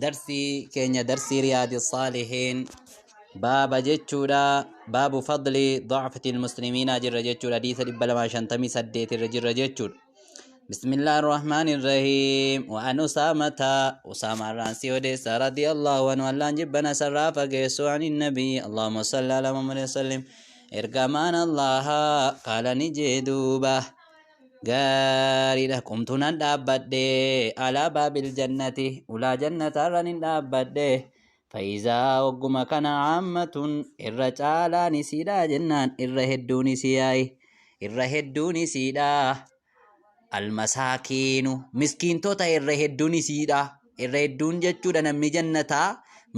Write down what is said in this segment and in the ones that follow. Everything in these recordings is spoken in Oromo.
درسي كينيا درسي رياض الصالحين باب جتشورا باب فضل ضعفة المسلمين جر جتشورا ديث ربلا ما شنتمي سديت الرجر جتشور بسم الله الرحمن الرحيم وأن أسامة الرانسي وديس رضي الله عنه والله جبنا سرافة قيسو عن النبي اللهم صل على محمد وسلم إرقمان الله قال نجدوبه gaariidha qumtunan dhaabbadhe alaa baabil jannati ulaa jannatarra nin dhaabbadhe faizaa ogguma kana caammatun irra caalaan isiidha jennaan irra hedduun isiyaayi irra hedduun isiidha almasaakiinu miskiintota irra hedduun isiidha irra hedduun jechuudha namni jannataa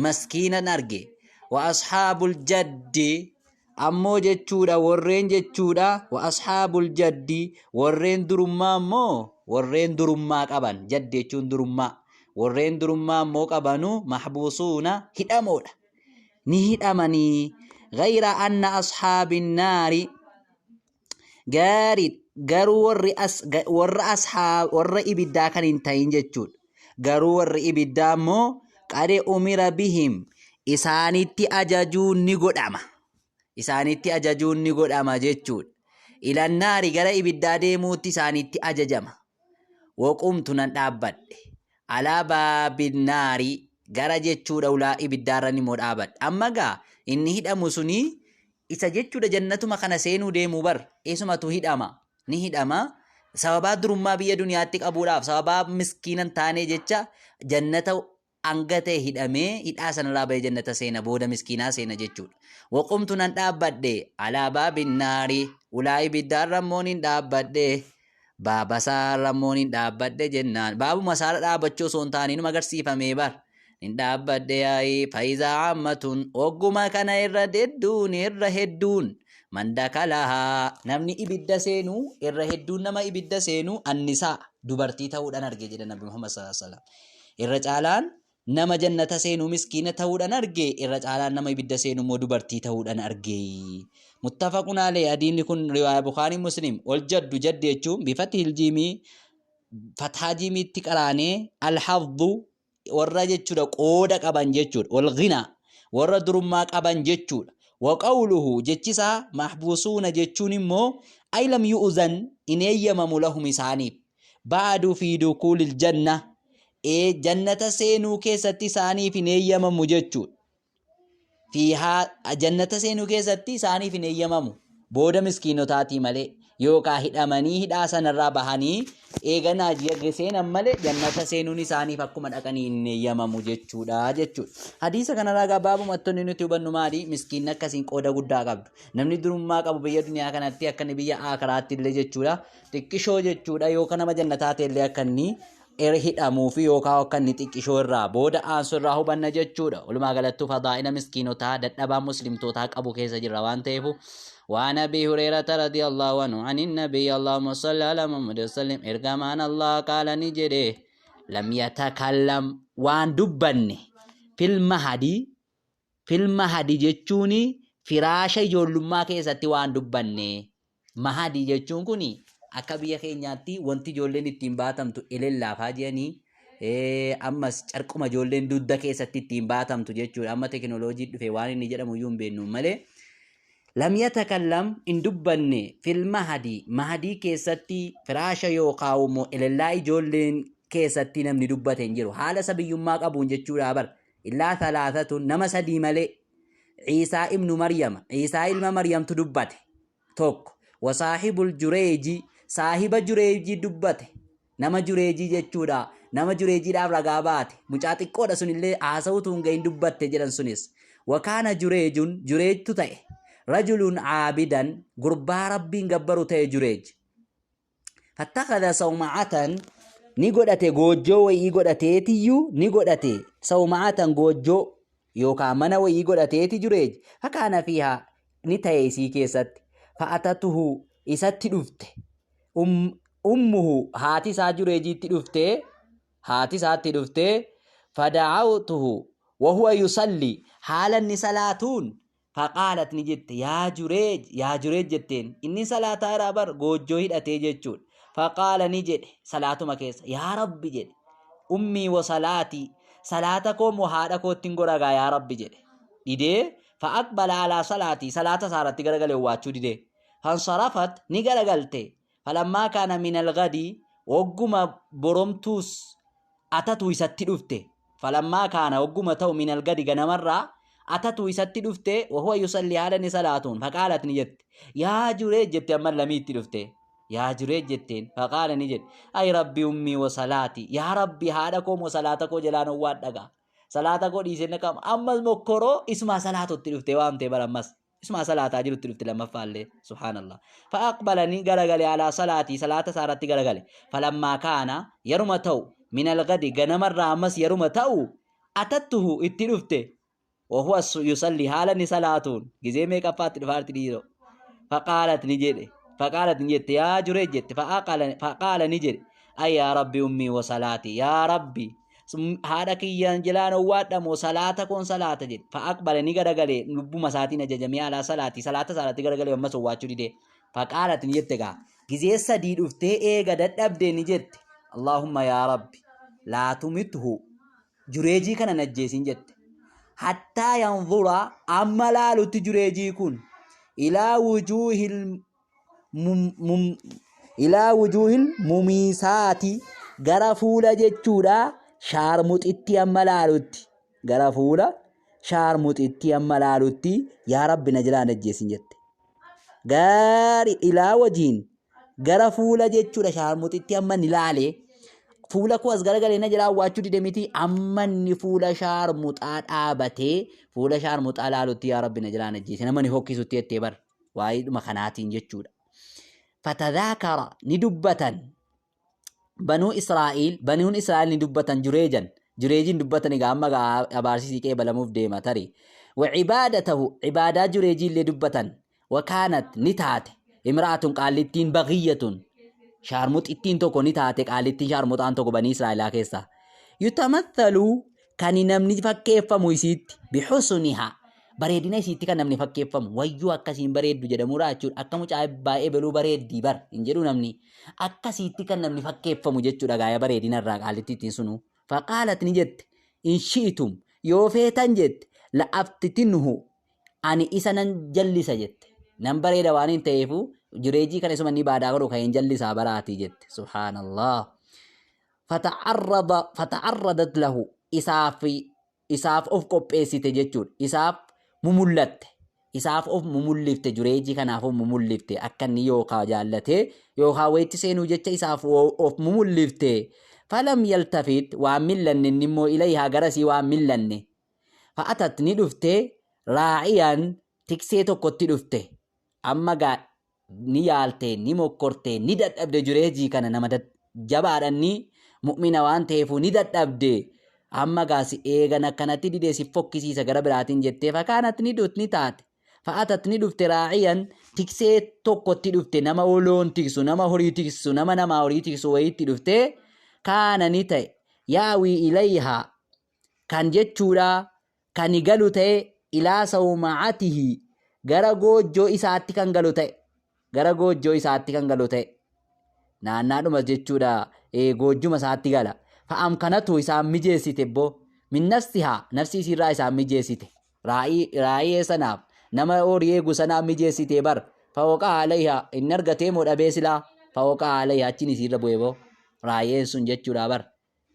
maskiinan arge wa ashaabul jaddi ammoo jechuudha warreen jechuudha wa ashaabul jaddi warreen durummaa ammoo warreen durummaa qaban jaddi jechuun durummaa warreen durummaa ammoo qabanu mahbusuuna hidhamoodha ni hidhamanii gayra anna ashaabin naari gaarid garuu warra ibiddaa kan hin ta'in jechuudha garuu warri ibiddaa ammoo qade umira bihim isaanitti ajajuun ni godhama isaanitti ajajuun ni godhama jechuudha ilannaari gara ibiddaa deemuutti isaanitti ajajama waqumtu nan dhaabbadhe alaa baabinnaari gara jechuudha ulaa ibiddaarra ni moo dhaabbadhe amma gaa inni hidhamu suni isa jechuudha jannatuma kana seenuu deemuu bar eesumatu hidhama ni hidhama sababaa durummaa biyya duniyaatti qabuudhaaf sababaa miskiinan taanee jecha jannata angate hidhamee hidhaa sanarraa bahee jannata seena booda miskiinaa seena jechuudha waqumtu nan dhaabbadhe alaa baabinnaari ulaa ibiddaarra immoo nin dhaabbadhe baabasaarra immoo nin dhaabbadhe jennaan baabuma isaarra dhaabbachuu osoo hin taane numa agarsiifamee bar nin dhaabbadhe yaa'ii faayizaa caammatun ogguma kana irra hedduun mandakalahaa namni ibidda seenuu irra hedduun nama ibidda seenuu annisaa dubartii ta'uudhaan arge jedha nabi Muhammad sallallahu alaihi wasallam irra caalaan nama jannata seenuu miskiina ta'uudhaan arge irra caalaan nama ibidda seenuu immoo dubartii ta'uudhaan arge muttafaqun alayhi hadiisni kun riwaaya Bukhari Muslim wal jaddu jaddi jechuun bifatihil jiimii fathaa jiimiitti qaraanee alhadhu warra jechuudha qooda qaban jechuudha wal ghina warra durummaa qaban jechuudha waqawluhu jechisaa mahbusuuna jechuun immoo ay lam yu'zan in eeyyamamu lahum isaaniif ba'adu fi dukuulil janna jannata seenuu keessatti isaaniif hin eeyyamamu jechuudha jannata seenuu keessatti isaaniif hin eeyyamamu booda miskiinotaatii malee yookaan hidhamanii hidhaa sanarraa bahanii eeganaa seenan malee jannata seenuun isaaniif akkuma dhaqanii hin eeyyamamu jechuudha. Hadiisa kanarraa gabaabumatti nuti hubannu maali miskiinni akkasiin qooda guddaa qabdu namni durummaa qabu biyya duniyaa kanatti akka inni biyya aakiraatti illee jechuudha xiqqishoo jechuudha yookaan nama jannataate illee akka inni hidhamuu fi yookaan akka inni xiqqishoo irraa booda aansu irraa hubanna jechuudha. Walumaa galattuu fadaa'ina miskiinotaa dadhabaa muslimtootaa qabu keessa jirra waan ta'eef وعن أبي هريرة رضي الله عنه عن النبي اللهم صل على محمد وسلم إرجمان الله قال نجده لم يتكلم وان دبني في المهدي جتوني فراش يجولما كيستي وان دبني مهدي جتون كوني أكبر خينياتي وانتي جولين التنباتم تو إلى الله فاجيني أما أركم جولين دودا كيستي التنباتم تو جتون أما تكنولوجي في وان نجده ميوم بينو ملي لم يتكلم إن دبني في المهدي كيستي فراشا يوقاومو إلى الله جولين كيستي نمني دبتين جيرو حال سبي يماك أبون جتشورا بر إلا ثلاثة نمس دي ملي عيسى ابن مريم عيسى ابن مريم تدبته توك وصاحب الجريجي صاحب الجريجي دبته نما جريجي جتشورا نما جريجي داب رقابات مجاتي قودا سن اللي آسوتون غين دبته جران سنس وكان جريج تتأي رجل عابدا غربا ربين غبرو تي جريج فاتخذ صومعة نيغوداتي غوجو ويغوداتي تيو نيغوداتي صومعة غوجو يوكا منا ويغوداتي تي جريج فكان فيها نتايسي كيست فأتته إسات دفت أمه هاتي سا جريجي تدفت هاتي سا تدفت فدعوته وهو يصلي حالا نسلاتون فقالت نجت يا جريج جتين إني صلاة رابر غوجو هدأتي جتشون فقال نجد صلاة مكيس يا رب جد أمي وصلاتي صلاة كو محادة كو تنقرقا يا ربي جده ديدي فأقبل على صلاتي صلاة سارت غرغل واتشو ديدي فانصرفت نغرغلتي فلما كان من الغد وقم برمتوس أتتو يساتي دفته فلما كان وقم تو من الغد غنمرة أتتو يساتي دفته وهو يصلي على صلاتون فقالت نجت يا جريج جت أما لميت دفته يا جريج جتين فقال نجت أي ربي أمي وصلاتي يا ربي هادكم وصلاتكم جلان وادقا صلاتكم ديسن كم أمس مكرو اسمها صلاة التلفته وامته برمس اسمها صلاة أجر التلفته لما فعل سبحان الله فأقبلني غرغلي على صلاتي صلاة سارتي غرغلي فلما كان يرمتو من الغد غنمر رامس يرمتو أتته التلفته وهو يصلي حالا صلاتون جزيمي كفات الفارت ديرو فقالت نجد يا جريج فقال نجد أي يا ربي أمي وصلاتي يا ربي هذا كيان جلان وادم وصلاة كون صلاة جد فأقبل نجرجلي نبو مساتين جميع على صلاتي صلاة جرجلي وما سواتشو دي فقالت نجد تجا جزء سديد أفتى قدرت أبدي نجد اللهم يا ربي لا تمته جريجي كان نجيسين جد حتى ينظر أما لا لتجريجي يكون إلى وجوه المميسات غرفولا جتشورا شارموت اتي أمالالوتي غرفولا شارموت اتي أمالالوتي يا رب نجلان الجيسين جت غاري إلى وجين غرفولا جتشورا شارموت اتي أمان نلالي فولا كواس غرغلي نجلا واتشو دي دميتي أمان فولا شارموت آبته فولا شارموت آلالوتي يا رب نجلان الجيسين أماني هوكي سوتي اتبر وايد مخاناتين جتشورا فتذاكر ندبة بنو إسرائيل ندبة جريجين دبة نقام أبارسي سيكي بلموف ديما تري وعبادته عبادات جريجين لدبة وكانت نتات امرأة قالتين بغية شارموت اتين توكو نتات قالتين شارموت آن توكو بني إسرائيل كيسا يتمثلوا كان نمني فكيف مويسيت بحسنها bareedina isiitti kan namni fakkeeffamu wayyuu akkasiin bareeddu jedhamu raachuudha akka mucaa baay'ee beluu bareeddii bar hin jedhu namni akkasiitti kan namni fakkeeffamu jechuudha gaaya bareedina irraa qaalitti ittiin sunu faqaalat ni jette in shi'itum yoo feetan jette la'aftitinhu ani isa nan jallisa jette nan bareeda waan hin ta'eefu jireejii kan isuma ni baadaa godhu kan hin jallisaa baraatii jette subhaanallah fata'arradat lahu isaaf of qopheessite jechuudha isaaf mumullatte isaaf of mumullifte jureejii kanaaf of mumullifte akka inni yookaa jaallate yookaa wayitti seenuu jecha isaaf of mumullifte falam yaltafit waan millanne immoo ilayhaa garasii waan millanne fa'atat ni dhufte raa'iyaan tiksee tokkotti dhufte amma gaa ni yaalte ni mokkorte ni dadhabde jureejii kana nama jabaadhanni mu'mina waan ta'eefu ni dadhabde amma gaasi eegan akkanatti didee si fokkisiisa gara biraatiin jettee fakaanat ni dut ni taate fa'atat ni dhufte raa'iyan tiksee tokkotti dhufte nama loon tiksu nama horii tiksu nama horii tiksu wayitti dhufte kaana ni ta'e yaawii ilayhaa kan jechuudha kan galu ta'e ilaa sawma'atihi gara goojjoo isaatti kan galu ta'e naannaadhuma jechuudha goojjuma isaatti gala fa'am kanatu isaan mijeessite boo min nafsihaa nafsii isirraa isaan mijeessite raa'ii sanaaf nama horii eegu sanaaf mijeessite bar fawwaqaa alayhaa inni argatee moo dhabee silaa fawwaqaa alayhaa achiin isirra bu'e boo raa'ii sun jechuudha bar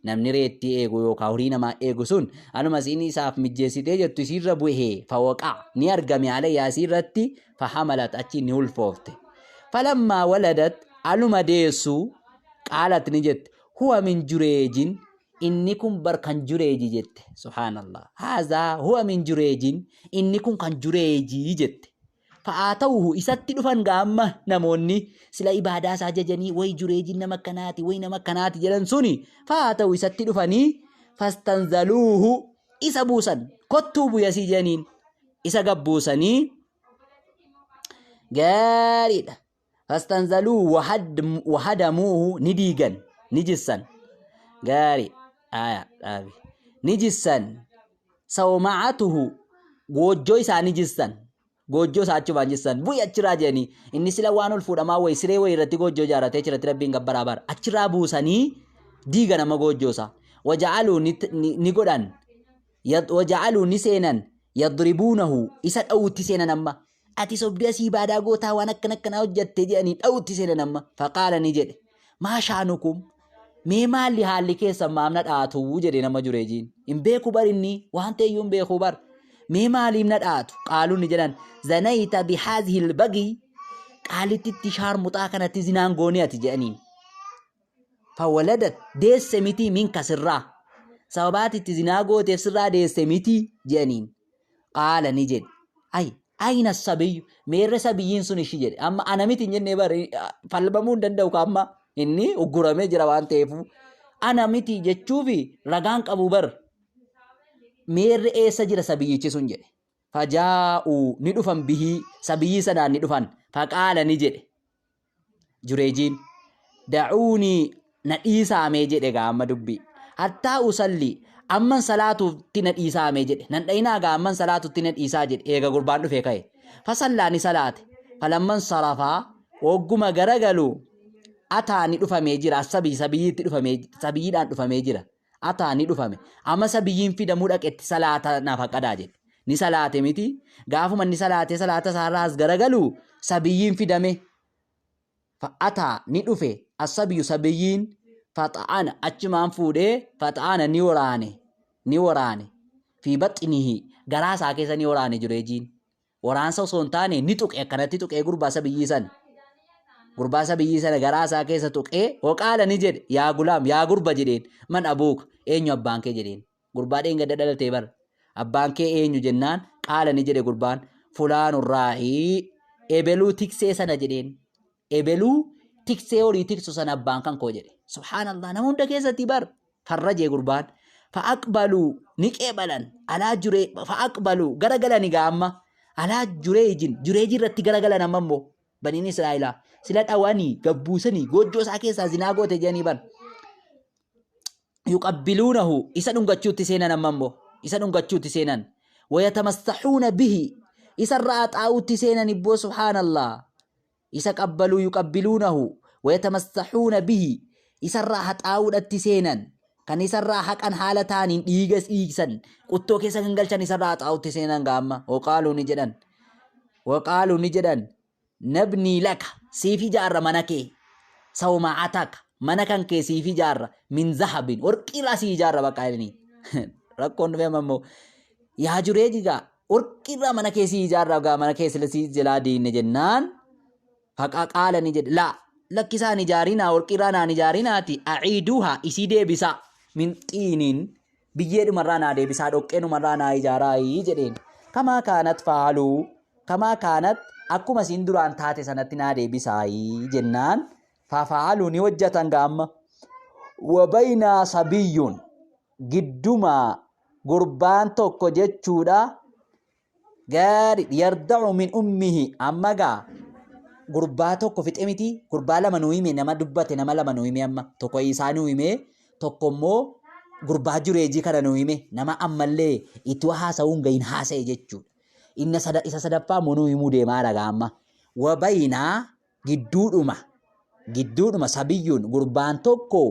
namni reettii eegu yookaan horii namaa eegu sun anuma isiin isaaf mijeessitee jettu isirra bu'e fawwaqaa ni argame alayhaa isirratti fahamalat achiin ni ulfoofte falammaa waladat aluma deessu qaalat ni jette huwa min jureejin inni kun bar kan jureeji jette subhaanallah haazaa huwa min jureejin inni kun kan jureejii jette fa'aa ta'uhu isatti dhufan gaamma namoonni sila ibaadaa isaa jajanii way jureejin nama akkanaati jedhan suni fa'aa ta'u isatti dhufanii fastanzaluuhu isa buusan kottuu buyasii janiin isa gabbuusanii gaariidha fastanzaluuhu wahadamuuhu ni diigan نجسن غاري دابي نجسن سومعته goojjoo isaa nijissan goojjoo isaa achuma nijissan bu'i achirraa jedhanii inni sila waan ol fuudhamaa wayi siree wayi irratti goojjoo ijaarratee achirratti rabbiin gabbaraa bara achirraa buusanii diiga nama goojjoo isaa وجعلوا نقولن وجعلوا نسينا يضربونه إسات أو تسينا نما أتي صبدي سيبا دا قوتا ونكنا وجدت جاني أو تسينا نما فقال نجد ما شأنكم ميما اللي حالي كيسا مامنات آتو جدي نما جريجين إن بيكو بار إني وانت يوم بيكو بار ميما اللي منات آتو قالوا نجدان زنيت بهذه البقي قالت التشار متاكنة زنان قونية جانين فولدت ديس سميتي من كسرة سببات التزناغو تفسرها ديس سميتي جانين قال نجد أين السبي مير سبيين سنشي جد أما أنا ميتين جنة بار فالبمون دندو كاما إني أقرامي جروان تيفو أنا ميتي جتشوفي رغانك أبو بر مير سجر سبيي چسون جد فجاءوا ندفن به سبيي سنا ندفن فقال نجد جريجين دعوني نديسا ميجد غاما دبي حتى أصلي أمن صلاة تند إيسا ميجد نندينا غامن صلاة تند إيسا جد إيغا قربان دفه كاي فصلاني صلاة فلمن صرفا وقم غرغلو أتاني دفا ميجرا سبيي دان دفا ميجرا أتاني دفا مي أما سبيين في دمودك ات صلاة نافق أداجد ni salaate miti gaafuma ni salaate salaata saarraas garagalu sabiyyiin fidame fa'ataa ni dhufe asabiyyu sabiyyiin faxa'ana achumaan fuudhee faxa'ana ni waraane fi baxinihi garaasaa keessa ni waraane jireejiin waraansa osoo hin taane ni tuqe akkanatti tuqee gurbaa sabiyyii sana garaasaa keessa tuqee waqaala ni jedhe yaa gulaam yaa gurba jedheen man abuuka eenyu abbaan kee jedheen gurbaa dheengadda dhalatee bara abbaan kee eenyu jennaan qaala ni jedhe gurbaan fulaanu raa'ii ebeluu tiksee sana jedheen ebeluu tiksee horii tiksu sana abbaan kan koo jedhe subhaanallah nama hunda keessatti bar farrajee gurbaan fa'aqbaluu ni qeebalan alaa juree fa'aqbaluu garagalani gaamma alaa jureejin irratti garagalan ammoo baniin israa'ilaa sila dhawanii gabbuusanii goojjoo isaa keessaa zinaa goote jedhanii ban yuqabbiluunahu isa dhungachuutti seenan ammoo isa dhungachuutti seenan wayatamassahuuna bihi isa irraa xaa'uutti seenan ibboo subhaanallah isa qabbaluu yuqabbiluunahu wayatamassahuuna bihi isa irraa haxaa'uudhatti seenan kan isa irraa haqan haala taaniin dhiigas dhiigsan quttoo keessa kan galchan isa irraa xaa'uutti seenan gaamma waqaaluu ni jedhan nabnii laka siif ijaarra mana kee sawma'ataka mana kan kee siif ijaarra min zahabin warqiirraa si ijaarra baqaa'anii rakkoon dhufee ammoo yaa jureejigaa warqiirraa mana kee si ijaarra gaa mana kee sila si jalaa diinne jennaan faqaa qaala ni jedhe laa lakkisaan ijaarinaa warqiirraa naan ijaarinaati aciiduuha isii deebisa min xiiniin biyyeedhumarraa naa deebisaa dhoqqeenumarraa naa ijaaraayii jedheen kamaa kaanat akkuma siin duraan taate sanatti naa deebisaayii jennaan fafa'aluu ni hojjatan gaamma wabaynaa sabiyyuun giddumaa gurbaan tokko jechuudha gaari yardacu min ummihi amma gaa gurbaa tokko fixe miti gurbaa lama nu hime nama dubbate nama lama nu hime amma tokko isaa nu hime tokko immoo gurbaa jureejii kana nu hime nama ammallee itti haasa'uun gahin haasa'e jechuudha isa sadaffaa immoo nu himuu deemaa dhagaa amma wabaynaa gidduudhuma sabiyyuun gurbaan tokko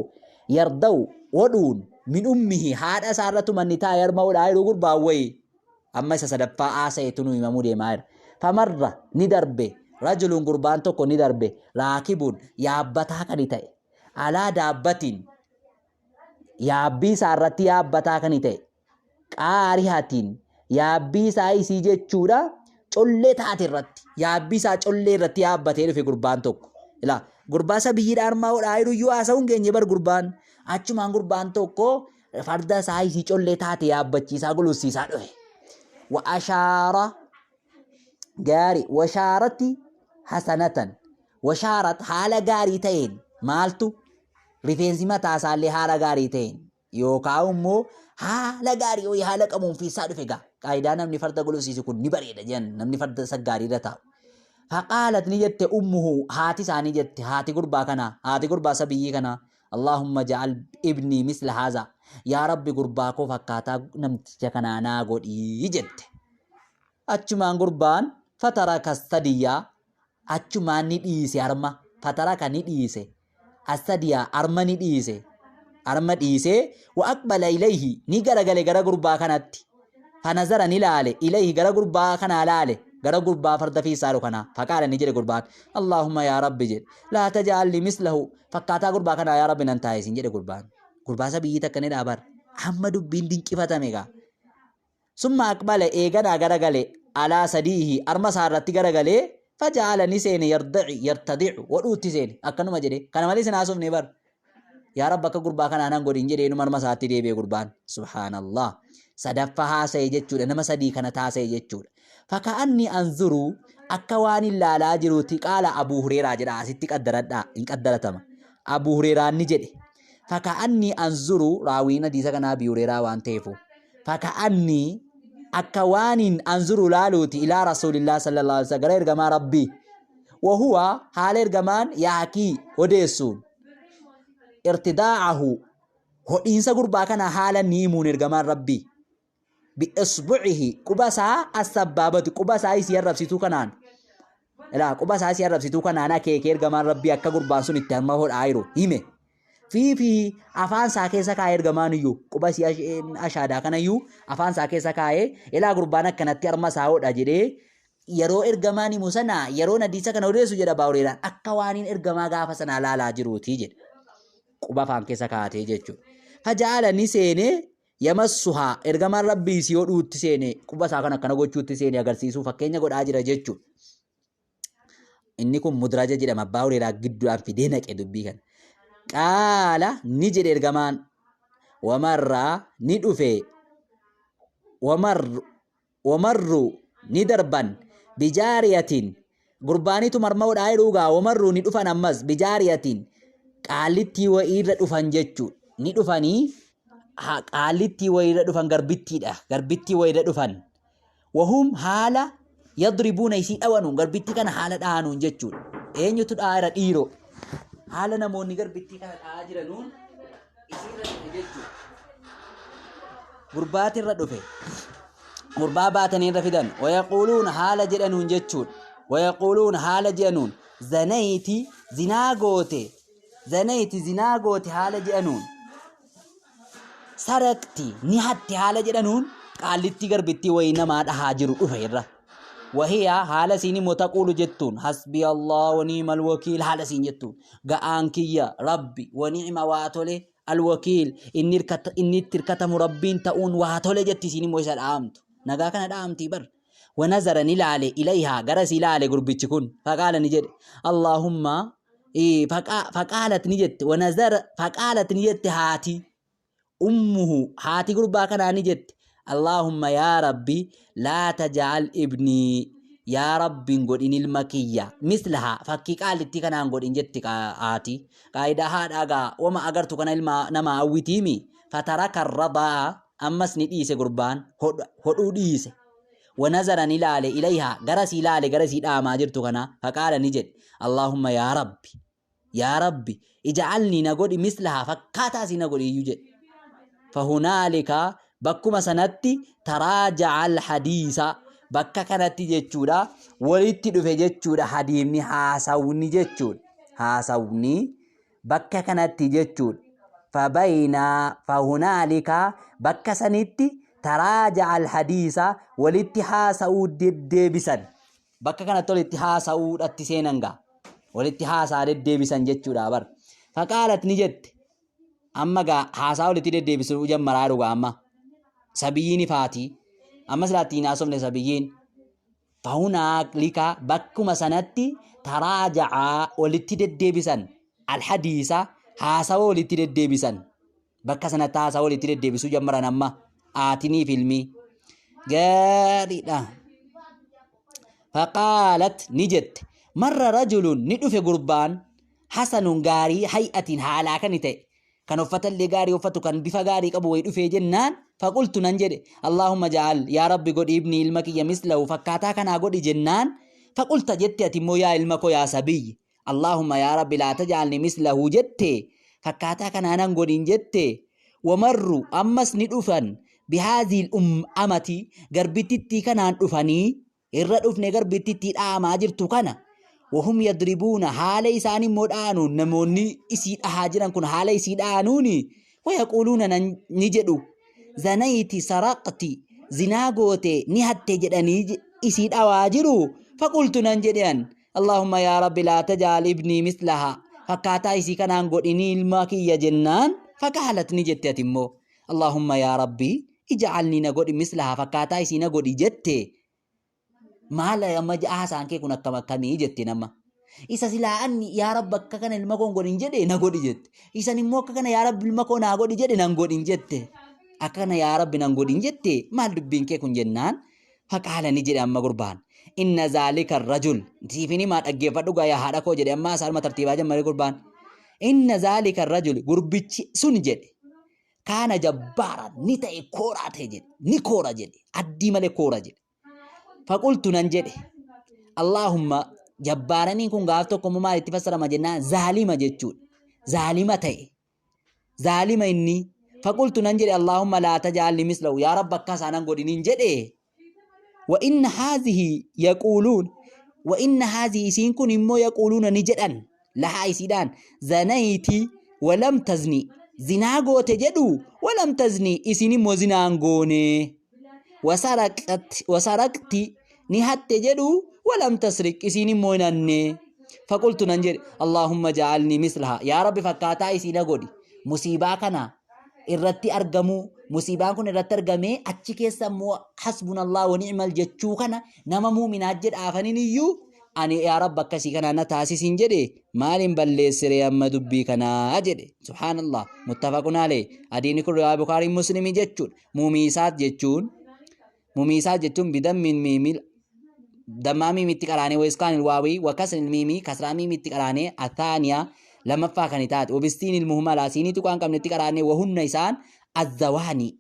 yarda'u wadhuun min ummihi haadha isaarratu manni taa yarma'uudhaa yeroo gurbaan wayii amma isa sadaffaa haasa'etu nu himamuu deemaa jira famarra ni darbe rajulun gurbaan tokko ni darbe raakibuun yaabbataa kan ta'e alaa daabbatiin yaabbii isaarratti yaabbataa kan ta'e qaarihatiin yaabbii isaa isii jechuudha collee taate irratti yaabbii isaa collee irratti yaabbatee dhufe gurbaan tokko ilaa gurbaa sabiyyiidhaan armaa'uudhaa iyyuu haasa'uun geenye bar gurbaan achumaan gurbaan tokko farda isaa isii collee taate yaabbachiisaa gulussiisaa dhufe wa'ashaara gaari washaaratti hasanatan washaarat haala gaarii ta'een maaltu rifeensi mataa isaallee haala gaarii ta'een yookaan immoo haala gaarii ho'i haala qabuun fiisaa dhufe gaa qaayidaa namni farda gulussiisu kun ni bareeda jedhan namni farda isa gaariirra taa'u faqaalat ni jette ummuhu haati isaanii jette haati gurbaa sabiyyii kanaa اللهم جعل ابني مثل هذا يا ربي قرباكو فكاتا نمتجا كنانا قد يجد أجمان قربان فترك السدية أجمان نديسي أرما فترك نديسي السدية أرما نديسي arma dhiisee wa aqbala ilayhi ni garagale gara gurbaa kanatti fanazara ni laale ilayhi gara gurbaa kanaa laale gara gurbaa farda fiisaaru kana faqaala ni jedhe gurbaan Allahumma yaa rabbi jedhe laa tajaalli mislahu fakkaataa gurbaa kanaa yaa rabbi nan taa'isin jedhe gurbaa sabiyyi takka ni dhaabar amma dubbiin dinqifatame gaa summa aqbala eeganaa garagale alaa sadiihi arma saarratti garagalee fajaala ni seene yartadicu wadhuutti seene akkanuma jedhe kana malee sinaasuuf ni bar yaa rabbi akka gurbaa kanaa nan godhin jedhe inuma arma saatti deebi'e gurbaan subhaanallah sadaffaa haasa'e jechuudha nama sadii kana taasa'e jechuudha faka'anni anzuruu akka waan ilaalaa jiruuti qaala abuu hureeraa jedha asitti qaddaradhaa hin qaddaratama abuu hureeraan ni jedhe faka'anni anzuruu raawiin hadiisa kanaa abuu hureeraa waan ta'eefu faka'anni akka waanin anzuruu laaluuti ilaa rasuulillah sallallahu alaihi wasallam gara ergamaa rabbii wahuwa haala ergamaan yaakii odeessuun irtidaa'ahu hodhiinsa gurbaa kana haala ni himuun ergamaan rabbii bi'isbu'ihi qubasaa as-sabbaabatu qubasaa isii arrabsituu kanaan qubasaa isii arrabsituu kanaan akeekee ergamaan rabbii akka gurbaan sun itti harma hodhaa jiru hime fi afaan isaa keessa kaa'ee ergamaan iyyuu qubasii ashaadaa kana iyyuu afaan isaa keessa kaa'ee ilaa gurbaan akkanatti harma isaa hodha jedhee yeroo ergamaan himu sana yeroo hadiisa kana odeessu jedha baawureedhaan akka waaniin ergamaa gaafa sana laalaa jiruuti jedha quba afaan keessa kaa'atee jechuudha. Fajaala ni seenee yamassuhaa ergamaan rabbii isii hodhuutti seene quba isaa kana akkana gochuutti seene agarsiisuu fakkeenya godhaa jira jechuudha. Inni kun mudraja jedhama abbaa horiiraa gidduudhaan fidee naqe dubbii kana. Qaala ni jedhe ergamaan wamarraa ni dhufe wamarru ni darban bijaariyatiin gurbaanitu marma hodhaa jedhuugaa wamarru ni dhufan ammas bijaariyatiin qaalittii wayiirra dhufan jechuudha. Ni dhufanii qaalittii wayiirra dhufan garbittii wayiirra dhufan wahum haala yadribuuna isii dhawanuun garbittii kana haala dhaanuun jechuudha. Eenyutu dhaara dhiiroo haala namoonni garbittii kana dhaa jiranuun isiirra dhufe jechuudha. Gurbaatirra dhufe gurbaa baatanii irra fidan wayaquuluun haala jedhanuun jechuudha. Wayaquuluun haala jedhanuun zanayti zinaa goote haala jedhanuun sarakti ni hatti haala jedhanuun qaalittii garbittii wayii namaa dhahaa jiru dhufe irra wahiya haala siin immoo taquulu jettuun hasbi Allah wa ni'mal wakiil haala siin jettuun ga'aan kiyya rabbi wa ni'ma waa tole alwakiil inni itti hirkatamu rabbiin ta'uun waa tole jetti siin immoo isa dhaamtu nagaa kana dhaamtii bar ونظر نلاله إليها جرس إلاله قربتشكون فقال نجد اللهم فقالت نجد ونظر فقالت نجد هاتي أمه هاتي قربا كان نجد اللهم يا ربي لا تجعل ابني يا ربي نقول إن المكية مثلها فكي قالت كان نقول إن جدتك هاتي قايدة هذا وما أجرت كان الما نما أوتيمي فترك الرضا أمس نديس قربان هدو ديس ونظر نلاله إليها جرسي لاله جرسي ما جرت كنا فقال نجد اللهم يا ربي اجعلني نقول مثلها فكاتا سي نقول يوجد فهنالك بكما سنتي تراجع الحديث بكا كانت جتشودا ولدت دفه جتشودا حديمني حاسوني جتشود حاسوني بكا كانت جتشود فهنالك بكا سنتي تراجع الحديث والاتحاس الدبسن بكا كانت الاتحاس التسيننغا والاتحاس الدبسن جتشودا بر فقالت نجت أما حاسا الدبسن وجمرارو أما سبيين فاتي أما سلاتين أصفن سبيين فهنالك بكما سنتي تراجع والاتحاس الحديث حاسا الدبسن بكا سنتا حاسا الدبسن جمران أما آتني فيلمي قالت فقالت نجت مر رجل ندف قربان حسن غاري هيئة حالا كانت كان وفت اللي غاري وفتو كان بفا غاري قبو يدفع جنان فقلت ننجد اللهم جعل يا ربي قد ابني المكي مثله فكاتا كان قد جنان فقلت جدت أتمو يا المكو يا سبي اللهم يا ربي لا تجعلني مثله جدت فكاتا كان أنا قد جدت ومروا أمس ندفن بهذه الأمة غربتتي كانان دفني الردفني غربتتي ما جرتو كان وهم يضربون حال إساني مدانون نموني إسيد أحاجران كن حال إسيد آنوني ويقولون نجدو زنيتي سرقتي زناغوتي نهتي جدني إسيد أواجرو فقلت ننجدين اللهم يا رب لا تجعل ابني مثلها فكاتا إسي كان أنقود إني الماكي يا جنان فقالت نجدت يتمو اللهم يا ربي اجعلني نقود مثلها فكاتا إسي نقود جدتي ما لا يما جاء سانكي كنا كما كمي جدتي نما isa silaanni yaa rabbi akka kana ilma koo godhin jedhe na godhi jette isan immoo akka kana yaa rabbi ilma koo naa godhi jedhe nan godhin jette akka kana yaa rabbi nan godhin jette maal dubbiin kee kun jennaan faqaala ni jedhe amma gurbaan inna zaalika rajul siifini maa dhaggeeffadhu gaa yaa haadha koo jedhe amma asaaluma tartiibaa jammaree gurbaan inna zaalika rajul gurbichi sun jedhe kaana jabbaara ni ta'e kooraa ta'e jedhe ni koora jedhe addii malee koora jedhe faqultu nan jedhe Allahumma jabbaaranii kun gaaf tokko maal itti fassarama jennaan zaalima jechuudha zaalima ta'e zaalima inni faqultu nan jedhe Allahumma laa tajaalli mislahu yaa rabbi akka isaanan godhiniin jedhe wa inna haadhihi yaquuluun wa inna haadhihi isiin kun immoo yaquuluuna ni jedhan lahaa isiidhaan zanayti walam tazni zinaa goote jedhu walam tazni isiin immoo zinaan goone wasaraqti ni hatte jedhu ولم تسرق إسيني مويناني فقلت ننجر اللهم جعلني مثلها يا رب فكاتا إسينا قولي مصيبا كنا إرتي أرقمو مصيبا كنا إرتي أرقمي أتشكي سمو حسبنا الله ونعم الجتشو كنا نما مؤمن أجد آفنين يو أني يا رب كسي كنا نتاسي سنجري مالين بلي سري أما دبي كنا أجري سبحان الله متفقنا عليه أديني كل رواية بخاري مسلمي جتشون مميسات جتشون بدم من ميميل دمامي متقراني وإسكان الواوي وكسر الميمي كسرامي متقراني الثانية لما فاكنتات وبستين المهملة سيني تقان كم نتقراني وهن نيسان الزواني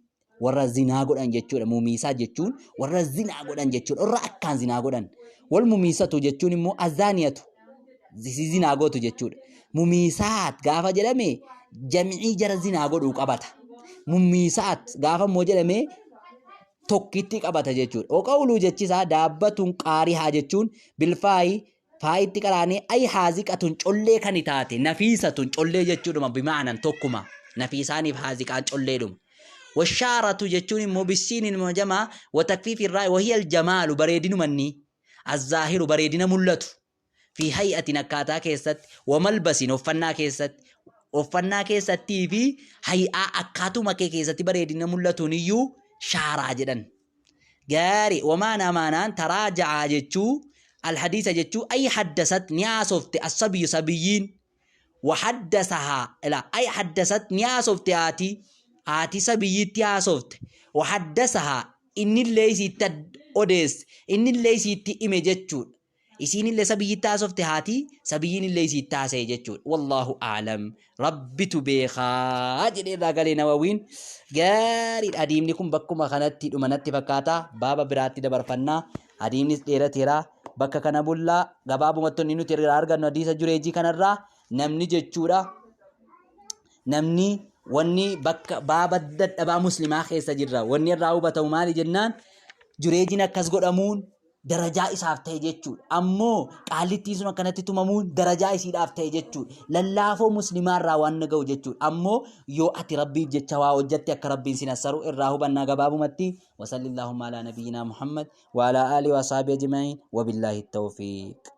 والرزنا قدن جتشون مميسات جتشون والرزنا قدن جتشون الرأكان زنا قدن والمميسات جتشون مو الزانية زنا قدن جتشون مميسات قافة جلمي جمعي جرزنا قدن قبطة مميسات قافة موجلمي tokkitti qabata jechuudha. Oqawlu jechisaa daabbatun qaarihaa jechuun bilfaayi faayitti qaraanii ay haaziqatun collee kan taate nafiisatun collee jechuudha bimaanan tokkuma nafiisaaniif haaziqaan colleedhuma. Washaaratu jechuun immoo bisiin ilma jamaa watakfiif irraa wahiyal jamaalu bareedinu manni azzaahiru bareedina mul'atu fi hay'atin akkaataa keessatti wamalbasin uffannaa keessattii fi hay'aa akkaatuma kee keessatti bareedina mul'atuun iyyuu شارع جدًا جاري وما نمانان تراجع جتشو الحديث جتشو أي حدثت نياسوفت الصبي صبيين وحدثها لا أي حدثت نياسوفت آتي صبيين تياسوفت وحدثها إن اللي سيتد أوديس إن اللي سيت إيمجتشو إسين اللي صبيين تاسوفت هاتي صبيين اللي سيت تاسي جتشو والله أعلم ربي تبيخا أجل الرجال نواوين جاري أديم لكم بكم خناتي أمانتي فكاتا بابا براتي دبر فنا أديم نسيرة تيرا بكا كنا بولا غبابو متون نينو تيرا أرجع نودي سجوريجي كنارا نمني جتشورا نمني وني بكا بابا دت أبا مسلم آخر سجرا وني الراو بتاو مالي جنان جوريجي نكسر أمون درجة إساف تيجتشود أمو قالتي سنا كانت تمامون درجة إساف تيجتشود للافو مسلمان راوان نجو جتشود أمو يو أتي ربي جتشوا وجدت أكربي سنا سرو الراهو بنا جبابو متي وصلى اللهم على نبينا محمد وعلى آله وصحبه أجمعين وبالله التوفيق.